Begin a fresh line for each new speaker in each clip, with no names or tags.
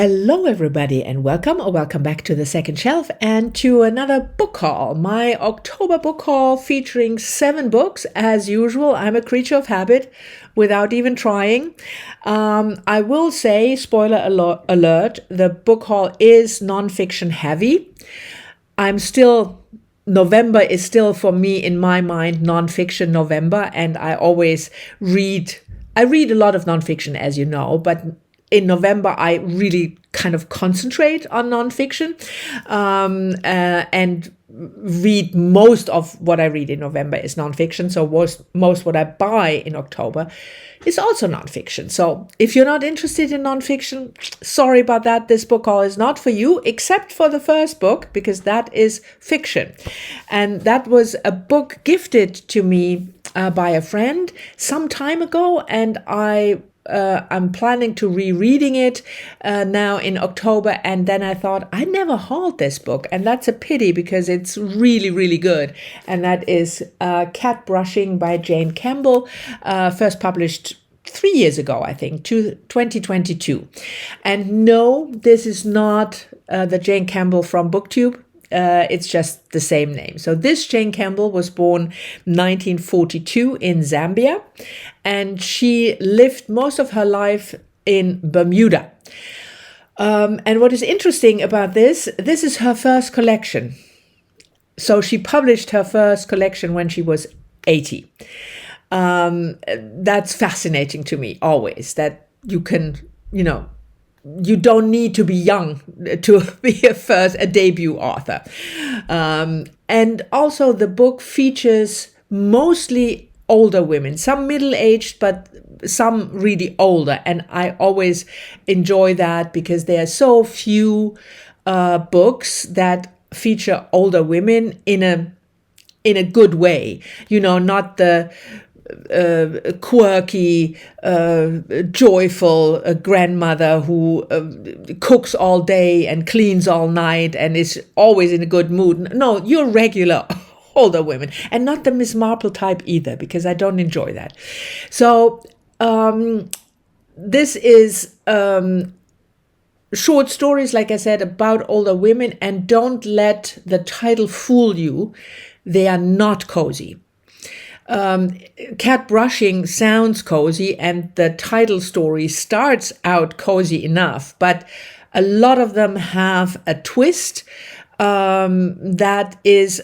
Hello, everybody, and welcome or welcome back to the second shelf and to another book haul. My October book haul featuring 7 books. As usual, I'm a creature of habit without even trying. I will say, spoiler alert, the book haul is nonfiction heavy. November is still for me, in my mind, nonfiction November, and I read a lot of nonfiction, as you know, but in November, I really kind of concentrate on nonfiction and read most of what I read in November is nonfiction. So most what I buy in October is also nonfiction. So if you're not interested in nonfiction, sorry about that. This book haul is not for you, except for the first book, because that is fiction. And that was a book gifted to me by a friend some time ago, and I'm planning to rereading it now in October, and then I thought I never hauled this book, and that's a pity because it's really, really good. And that is Cat Brushing by Jane Campbell, first published 3 years ago, I think, 2022. And no, this is not the Jane Campbell from BookTube. It's just the same name. So this Jane Campbell was born 1942 in Zambia, and she lived most of her life in Bermuda. And what is interesting about this is her first collection. So she published her first collection when she was 80. That's fascinating to me always, that you can, you don't need to be young to be a debut author. And also the book features mostly older women, some middle-aged, but some really older. And I always enjoy that because there are so few books that feature older women in a good way. Not the quirky, joyful grandmother who cooks all day and cleans all night and is always in a good mood. No, you're regular older women, and not the Miss Marple type either, because I don't enjoy that. So this is short stories, like I said, about older women, and don't let the title fool you. They are not cozy. Cat Brushing sounds cozy, and the title story starts out cozy enough, but a lot of them have a twist that is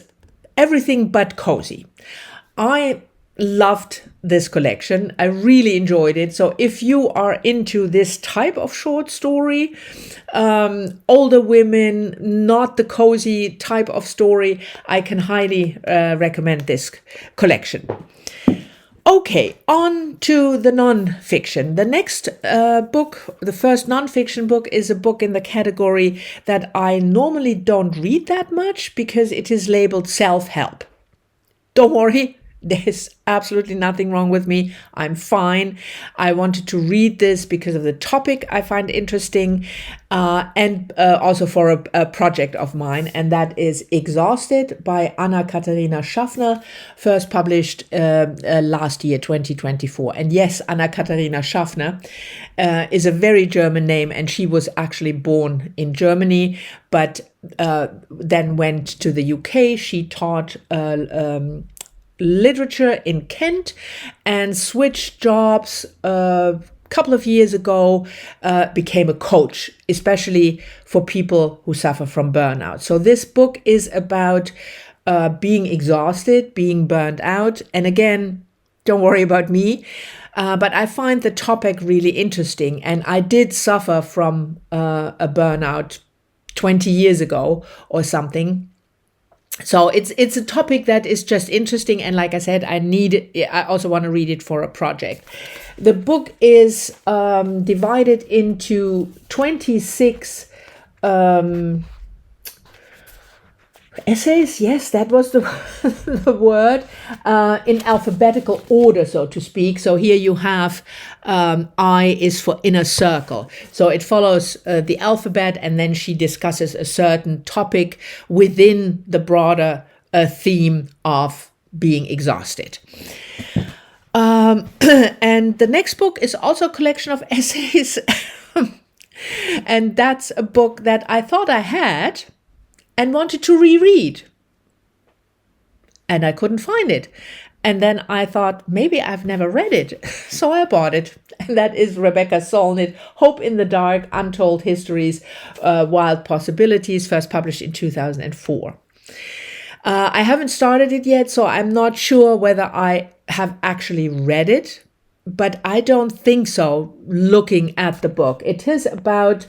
everything but cozy. I loved this collection. I really enjoyed it. So if you are into this type of short story, older women, not the cozy type of story, I can highly recommend this collection. Okay, on to the non-fiction. The next book, the first non-fiction book, is a book in the category that I normally don't read that much because it is labeled self-help. Don't worry. There's absolutely nothing wrong with me. I'm fine. I wanted to read this because of the topic I find interesting, and also for a project of mine, and that is Exhausted by Anna-Katharina Schaffner, first published last year, 2024. And yes, Anna-Katharina Schaffner is a very German name, and she was actually born in Germany, but then went to the UK. She taught literature in Kent and switched jobs a couple of years ago, became a coach, especially for people who suffer from burnout. So this book is about being exhausted, being burned out. And again, don't worry about me, but I find the topic really interesting. And I did suffer from a burnout 20 years ago or something. So it's a topic that is just interesting, and like I said, I also want to read it for a project. The book is divided into 26 essays. Yes, that was the word, in alphabetical order, so to speak. So here you have I is for inner circle. So it follows the alphabet, and then she discusses a certain topic within the broader theme of being exhausted. And the next book is also a collection of essays. And that's a book that I thought I had and wanted to reread. And I couldn't find it. And then I thought, maybe I've never read it. So I bought it. And that is Rebecca Solnit, Hope in the Dark, Untold Histories, Wild Possibilities, first published in 2004. I haven't started it yet, so I'm not sure whether I have actually read it. But I don't think so, looking at the book. It is about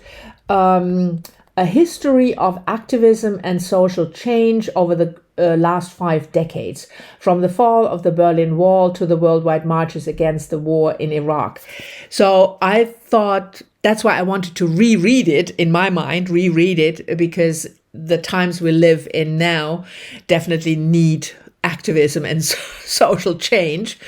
a history of activism and social change over the last 5 decades, from the fall of the Berlin Wall to the worldwide marches against the war in Iraq. So I thought that's why I wanted to reread it, in my mind, because the times we live in now definitely need activism and social change.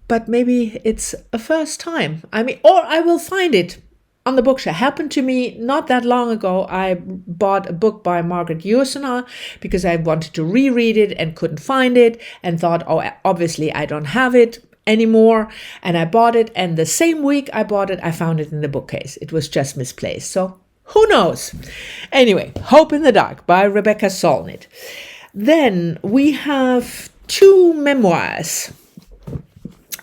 But maybe it's a first time. Or I will find it on the bookshelf. Happened to me not that long ago. I bought a book by Margaret Ursula because I wanted to reread it and couldn't find it and thought, oh, obviously I don't have it anymore. And I bought it. And the same week I bought it, I found it in the bookcase. It was just misplaced. So who knows? Anyway, Hope in the Dark by Rebecca Solnit. Then we have 2 memoirs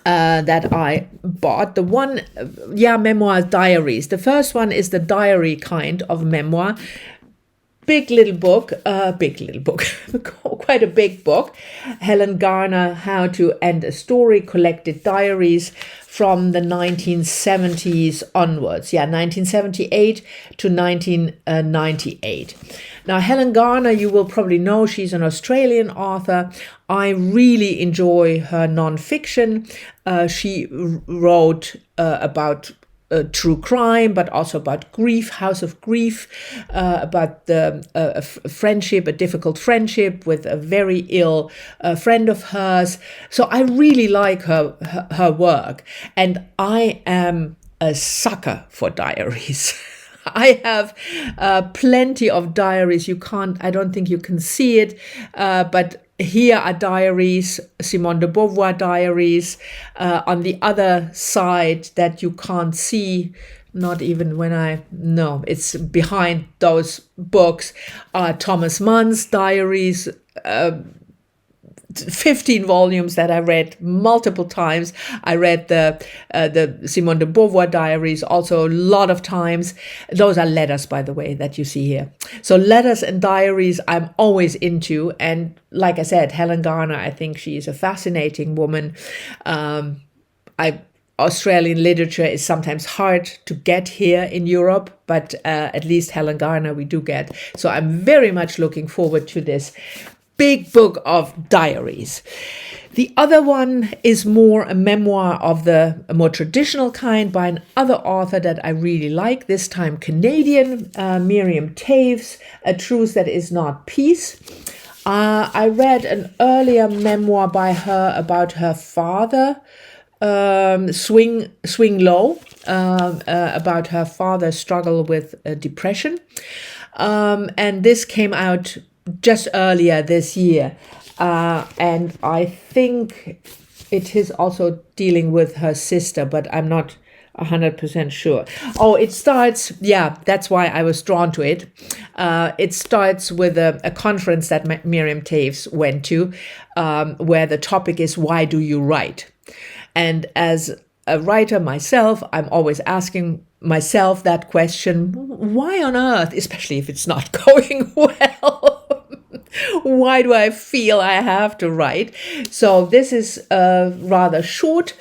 that I bought. The one, memoir diaries. The first one is the diary kind of memoir. Big little book, quite a big book. Helen Garner, How to End a Story, collected diaries from the 1970s onwards. 1978 to 1998. Now, Helen Garner, you will probably know, she's an Australian author. I really enjoy her nonfiction. She wrote about true crime, but also about grief, House of Grief, about the friendship, a difficult friendship with a very ill friend of hers. So I really like her work, and I am a sucker for diaries. I have plenty of diaries. I don't think you can see it, but here are diaries, Simone de Beauvoir diaries. On the other side that you can't see, not even it's behind those books, Thomas Mann's diaries, 15 volumes that I read multiple times. I read the Simone de Beauvoir diaries also a lot of times. Those are letters, by the way, that you see here. So letters and diaries I'm always into. And like I said, Helen Garner, I think she is a fascinating woman. Australian literature is sometimes hard to get here in Europe, but at least Helen Garner we do get. So I'm very much looking forward to this big book of diaries. The other one is more a memoir of a more traditional kind by another author that I really like, this time Canadian, Miriam Taves, A Truth That Is Not Peace. I read an earlier memoir by her about her father, Swing Low, about her father's struggle with depression. And this came out just earlier this year. And I think it is also dealing with her sister, but I'm not 100% sure. Oh, it starts, that's why I was drawn to it. It starts with a conference that Miriam Taves went to, where the topic is, why do you write? And as a writer myself, I'm always asking myself that question, why on earth, especially if it's not going well? Why do I feel I have to write? So this is rather short,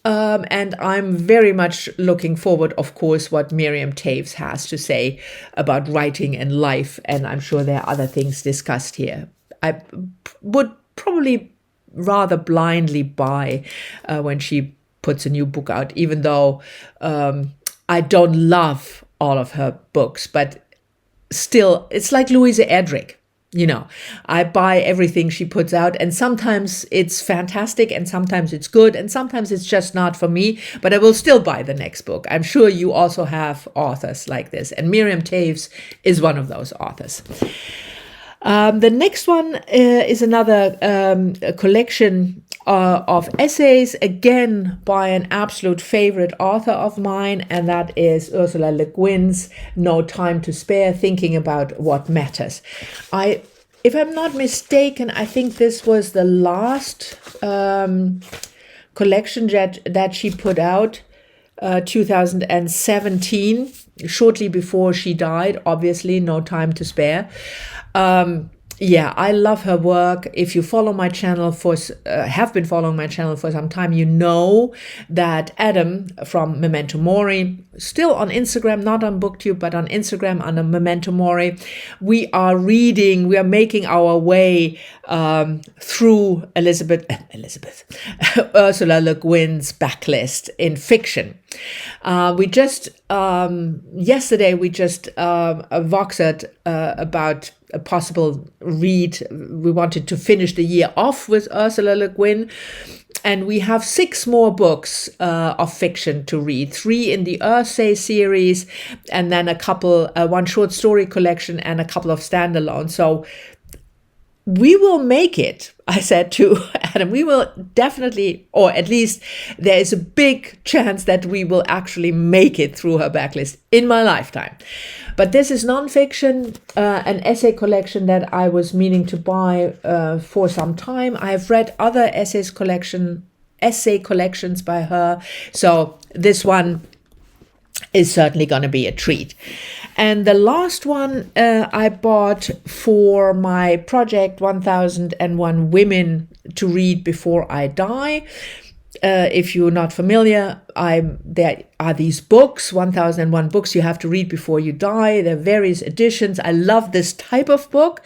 and I'm very much looking forward, of course, what Miriam Taves has to say about writing and life, and I'm sure there are other things discussed here. I would probably rather blindly buy when she puts a new book out, even though I don't love all of her books, but still, it's like Louisa Erdrich. I buy everything she puts out, and sometimes it's fantastic, and sometimes it's good, and sometimes it's just not for me, but I will still buy the next book. I'm sure you also have authors like this, and Miriam Taves is one of those authors. The next one is another collection of essays, again by an absolute favorite author of mine, and that is Ursula Le Guin's No Time to Spare, Thinking About What Matters. If I'm not mistaken, I think this was the last collection that she put out, 2017, shortly before she died, obviously, No Time to Spare. Yeah, I love her work. If you follow my channel have been following my channel for some time, you know that Adam from Memento Mori, still on Instagram, not on BookTube, but on Instagram under Memento Mori, we are making our way through Ursula Le Guin's backlist in fiction. Yesterday we just voxed about a possible read. We wanted to finish the year off with Ursula Le Guin, and we have 6 more books of fiction to read, 3 in the Ursay series, and then a couple, one short story collection and a couple of standalones. So we will make it, I said to Adam. We will definitely, or at least there is a big chance that we will actually make it through her backlist in my lifetime. But this is nonfiction, an essay collection that I was meaning to buy for some time. I have read other essay collections by her, so this one is certainly going to be a treat. And the last one I bought for my project 1001 Women to Read Before I Die. If you're not familiar, there are these books, 1001 books you have to read before you die. There are various editions. I love this type of book,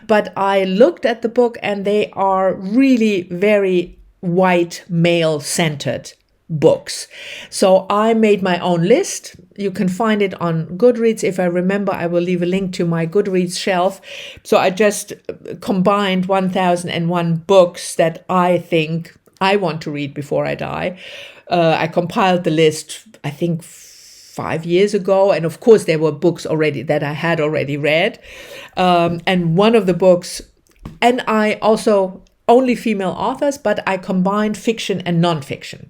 but I looked at the book and they are really very white male-centered books. So I made my own list. You can find it on Goodreads. If I remember, I will leave a link to my Goodreads shelf. So I just combined 1001 books that I think I want to read before I die. I compiled the list, I think 5 years ago. And of course, there were books already that I had already read. And one of the books, and I also only female authors, but I combined fiction and nonfiction.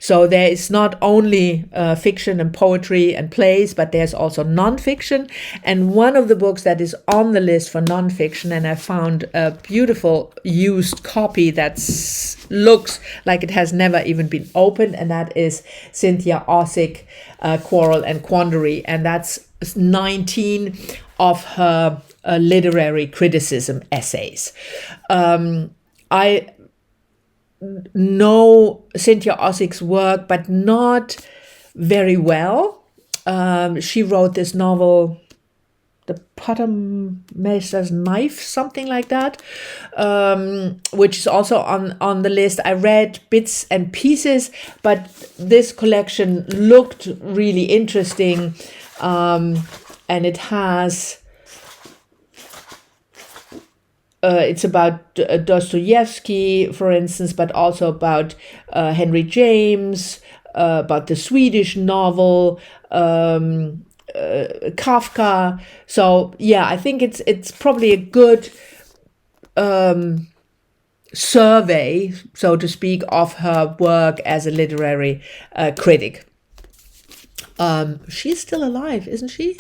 So there is not only fiction and poetry and plays, but there's also nonfiction. And one of the books that is on the list for nonfiction, and I found a beautiful used copy that looks like it has never even been opened, and that is Cynthia Ozick, Quarrel and Quandary, and that's 19 of her literary criticism essays. I know Cynthia Ozick's work, but not very well. She wrote this novel, The Pottermeister's Knife, something like that, which is also on the list. I read bits and pieces, but this collection looked really interesting, and it has... it's about Dostoevsky, for instance, but also about Henry James, about the Swedish novel, Kafka. So yeah, I think it's probably a good survey, so to speak, of her work as a literary critic. She's still alive, isn't she?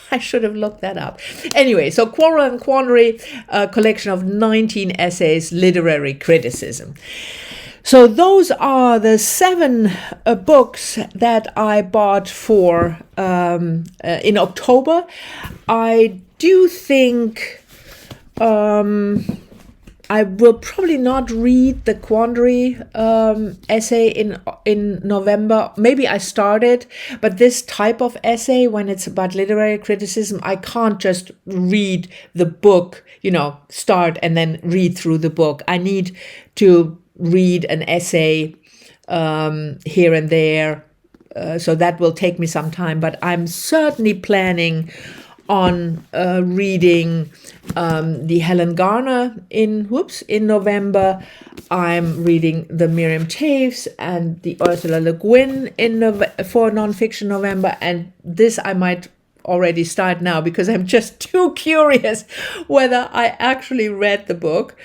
I should have looked that up. Anyway, so Quarrel and Quandary, a collection of 19 essays, literary criticism. So those are the 7 books that I bought for in October. I do think I will probably not read the Quandary essay in November. Maybe I started, but this type of essay, when it's about literary criticism, I can't just read the book, start and then read through the book. I need to read an essay here and there, so that will take me some time. But I'm certainly planning on reading the Helen Garner in November. I'm reading the Miriam Taves and the Ursula Le Guin for nonfiction November, and this I might already start now because I'm just too curious whether I actually read the book.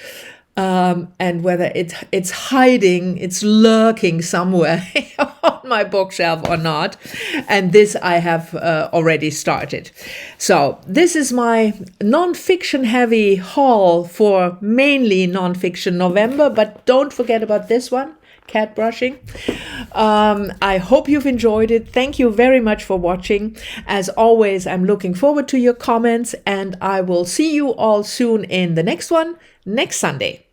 and whether it's hiding, it's lurking somewhere on my bookshelf or not. And this I have already started. So this is my non-fiction heavy haul for mainly non-fiction November, but don't forget about this one, cat brushing. I hope you've enjoyed it. Thank you very much for watching. As always, I'm looking forward to your comments, and I will see you all soon in the next one, next Sunday.